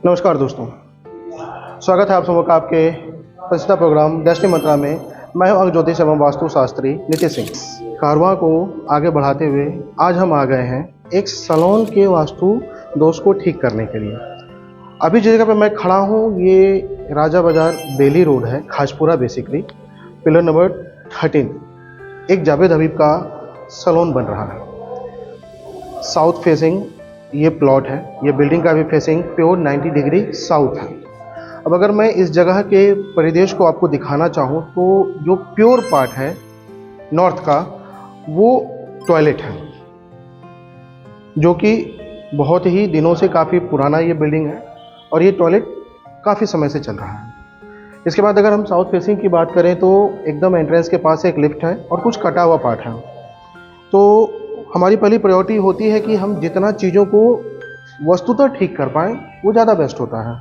नमस्कार दोस्तों, स्वागत है आप सबका आपके प्रसिद्ध प्रोग्राम डेस्टिनी मंत्रा में। मैं हूं अंक ज्योतिष एवं वास्तुशास्त्री नीतीश सिंह। कारवां को आगे बढ़ाते हुए आज हम आ गए हैं एक सैलून के वास्तु दोष को ठीक करने के लिए। अभी जिस जगह पे मैं खड़ा हूं ये राजा बाजार बेली रोड है, खाजपुरा बेसिकली, पिलर नंबर 13। एक जावेद हबीब का सैलून बन रहा है। साउथ फेसिंग ये प्लॉट है। ये बिल्डिंग का भी फेसिंग प्योर 90 डिग्री साउथ है। अब अगर मैं इस जगह के परिदेश को आपको दिखाना चाहूँ तो जो प्योर पार्ट है नॉर्थ का वो टॉयलेट है, जो कि बहुत ही दिनों से काफ़ी पुराना ये बिल्डिंग है और ये टॉयलेट काफ़ी समय से चल रहा है। इसके बाद अगर हम साउथ फेसिंग की बात करें तो एकदम एंट्रेंस के पास एक लिफ्ट है और कुछ कटा हुआ पार्ट है। तो हमारी पहली प्रायोरिटी होती है कि हम जितना चीज़ों को वस्तुतः ठीक कर पाएँ वो ज़्यादा बेस्ट होता है।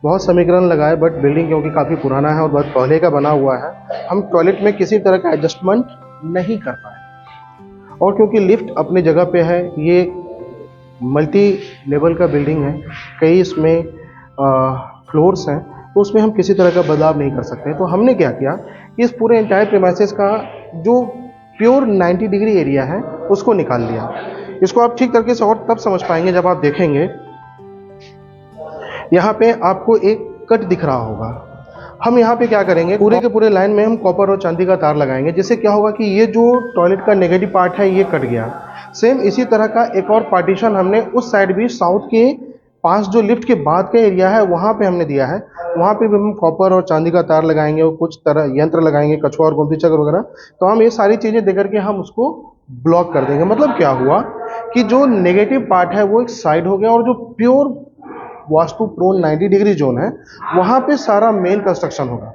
बहुत समीकरण लगाए बट बिल्डिंग क्योंकि काफ़ी पुराना है और बहुत पहले का बना हुआ है, हम टॉयलेट में किसी तरह का एडजस्टमेंट नहीं कर पाए। और क्योंकि लिफ्ट अपनी जगह पे है, ये मल्टी लेवल का बिल्डिंग है, कई इसमें फ्लोर्स हैं, तो उसमें हम किसी तरह का बदलाव नहीं कर सकते। तो हमने क्या किया कि इस पूरे एंटायर प्रीमाइसेस का जो प्योर 90 डिग्री एरिया है उसको निकाल लिया। इसको आप ठीक तरीके से और तब समझ पाएंगे जब आप देखेंगे यहाँ पे आपको एक कट दिख रहा होगा। हम यहाँ पे क्या करेंगे, पूरे के पूरे लाइन में हम कॉपर और चांदी का तार लगाएंगे, जिससे क्या होगा कि ये जो टॉयलेट का नेगेटिव पार्ट है ये कट गया। सेम इसी तरह का एक और पार्टीशन हमने उस साइड भी साउथ के पास जो लिफ्ट के बाद का एरिया है वहाँ पे हमने दिया है। वहाँ पे भी हम कॉपर और चांदी का तार लगाएंगे और कुछ तरह यंत्र लगाएंगे, कछुआ और गोमती चक्र वगैरह। तो हम ये सारी चीज़ें देकर के हम उसको ब्लॉक कर देंगे। मतलब क्या हुआ कि जो नेगेटिव पार्ट है वो एक साइड हो गया और जो pure vastu prone 90 degree zone है वहाँ पे सारा मेन कंस्ट्रक्शन होगा।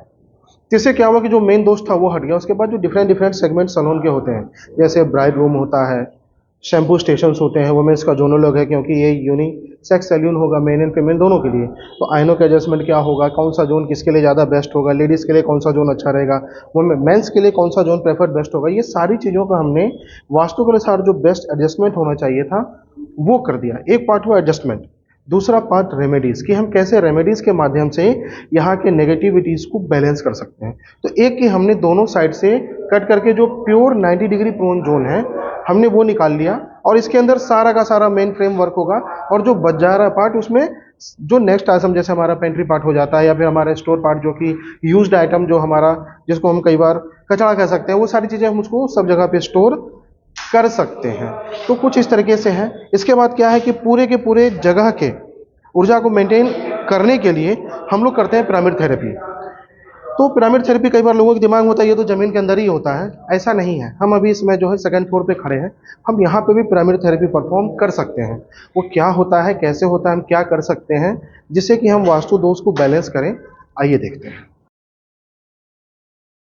जिससे क्या हुआ कि जो मेन दोष था वो हट गया। उसके बाद जो डिफरेंट सेगमेंट सैलून के होते हैं, जैसे ब्राइड रूम होता है, शैम्पू स्टेशंस होते हैं, वुमेन्स का जोनोलॉग है क्योंकि ये यूनिसेक्स सैलून होगा मेन एंड फीमेल दोनों के लिए। तो आइनों का एडजस्टमेंट क्या होगा, कौन सा जोन किसके लिए ज़्यादा बेस्ट होगा, लेडीज़ के लिए कौन सा जोन अच्छा रहेगा, मेंस के लिए कौन सा जोन प्रेफर्ड बेस्ट होगा, ये सारी चीज़ों का हमने वास्तु के अनुसार जो बेस्ट एडजस्टमेंट होना चाहिए था वो कर दिया। एक पार्ट हुआ एडजस्टमेंट, दूसरा पार्ट रेमेडीज़, कि हम कैसे रेमेडीज़ के माध्यम से यहाँ के नेगेटिविटीज़ को बैलेंस कर सकते हैं। तो एक कि हमने दोनों साइड से कट करके जो प्योर 90 डिग्री प्रोन जोन है हमने वो निकाल लिया और इसके अंदर सारा का सारा मेन फ्रेम वर्क होगा। और जो बच जा रहा पार्ट उसमें जो नेक्स्ट आइटम जैसे हमारा पेंट्री पार्ट हो जाता है या फिर हमारा स्टोर पार्ट जो कि यूज्ड आइटम जो हमारा, जिसको हम कई बार कचरा कह सकते हैं, वो सारी चीज़ें हम उसको सब जगह पे स्टोर कर सकते हैं। तो कुछ इस तरीके से है। इसके बाद क्या है कि पूरे के पूरे जगह के ऊर्जा को मेंटेन करने के लिए हम लोग करते हैं पिरामिड थेरेपी। तो पिरामिड थेरेपी कई बार लोगों के दिमाग में होता है ये तो ज़मीन के अंदर ही होता है, ऐसा नहीं है। हम अभी इसमें जो है सेकंड फ्लोर पे खड़े हैं, हम यहाँ पे भी पिरामिड थेरेपी परफॉर्म कर सकते हैं। वो क्या होता है, कैसे होता है, हम क्या कर सकते हैं जिससे कि हम वास्तु दोष को बैलेंस करें, आइए देखते हैं।